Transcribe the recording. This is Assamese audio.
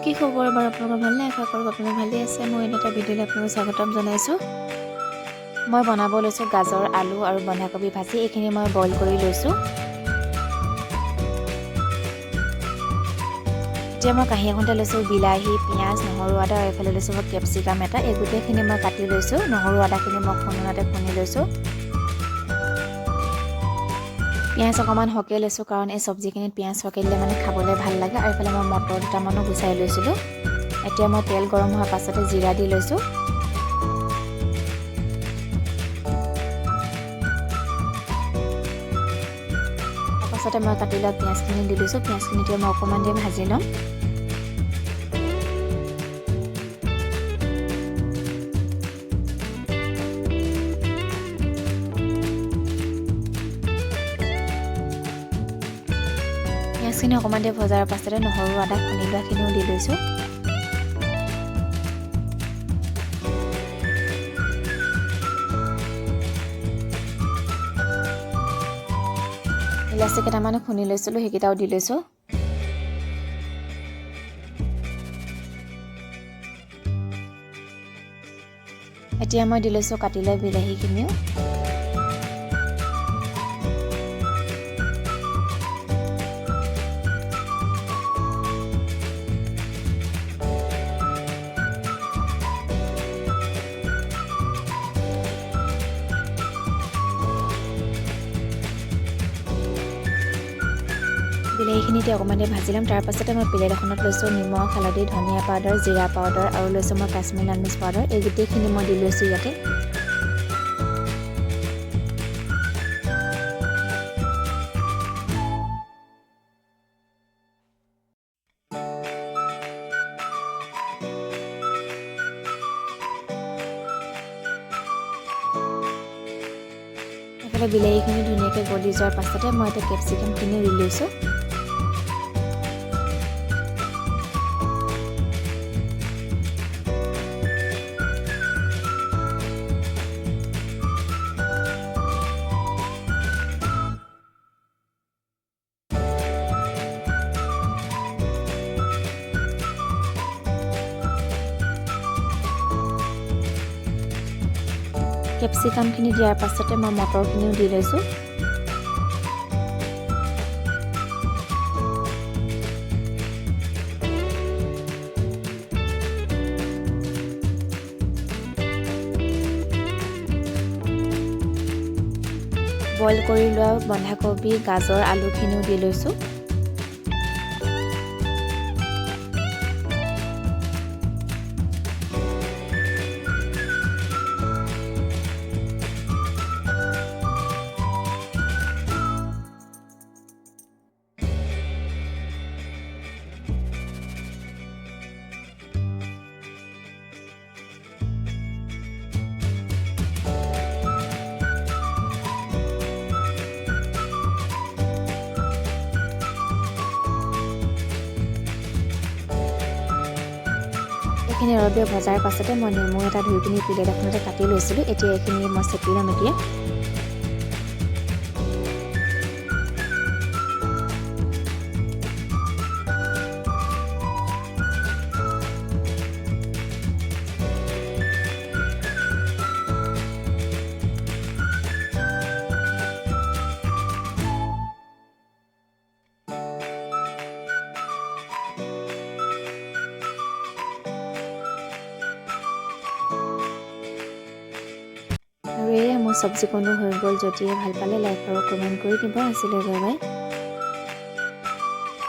কি খবৰ বাৰু আপোনালোকৰ ভালনে? আশা কৰোঁ আপোনালোক ভালেই আছে। মই এটা ভিডিঅ'লৈ আপোনালোকক স্বাগতম জনাইছোঁ। মই বনাব লৈছোঁ গাজৰ, আলু আৰু বন্ধাকবি ভাজি। এইখিনি মই বইল কৰি লৈছোঁ। এতিয়া মই কাঁহী এখনতে লৈছোঁ বিলাহী, পিঁয়াজ, নহৰু, আদা আৰু এইফালে লৈছোঁ মই কেপচিকাম এটা। এই গোটেইখিনি মই কাটি লৈছোঁ। নহৰু আদাখিনি মই খুন্দনাতে খুন্দি লৈছোঁ। পিঁয়াজ অকণমান সৰহকৈ লৈছোঁ কাৰণ এই চব্জিখিনিত পিঁয়াজ সৰহকৈ দিলে মানে খাবলৈ ভাল লাগে। আৰু এইফালে মই মটৰ দুটামানো গুচাই লৈছিলোঁ। এতিয়া মই তেল গৰম হোৱাৰ পাছতে জিৰা দি লৈছোঁ। তাৰপাছতে মই কাটি লোৱা পিঁয়াজখিনি দি লৈছোঁ। পিঁয়াজখিনি এতিয়া মই অকণমান দেৰি ভাজি ল'ম। পিঁয়াজখিনি অকণমান দেৰি ভজাৰ পাছতে নহৰু আদা খুন্দি লোৱাখিনিও দি লৈছোঁ। ইলাচি কেইটামানো খুন্দি লৈছিলোঁ, সেইকেইটাও দি লৈছোঁ। এতিয়া মই দি লৈছোঁ কাটি লোৱা বিলাহীখিনিও। বিলাহীখিনি এতিয়া অকণমান দেৰি ভাজি ল'ম। তাৰপাছতে মই প্লেট এখনত লৈছোঁ নিমখ, হালধি, ধনিয়া পাউডাৰ, জিৰা পাউডাৰ আৰু লৈছোঁ মই কাশ্মীৰ লাল মিৰ্চ পাউডাৰ। এই গোটেইখিনি মই দি লৈছোঁ ইয়াতে। এইফালে বিলাহীখিনি ধুনীয়াকৈ গলি যোৱাৰ পাছতে মই এতিয়া কেপচিকামখিনি দি লৈছোঁ। কেপচিকামখিনি দিয়াৰ পাছতে মই মটৰখিনিও দি লৈছোঁ। বইল কৰি লোৱা বন্ধাকবি, গাজৰ, আলুখিনিও দি লৈছোঁ। এইখিনি অলপ দেৰি ভজাৰ পাছতে মই নেমু এটা ধুই পিনি প্লেট এখনতে কাটি লৈছিলোঁ। এতিয়া এইখিনি মই চেপি ল'ম এতিয়া। আৰু এয়া মোৰ চব্জিকণো হৈ গ'ল। যদিহে ভাল পালে লাইক আৰু কমেণ্ট কৰি দিব। আজিলৈ বাই বাই।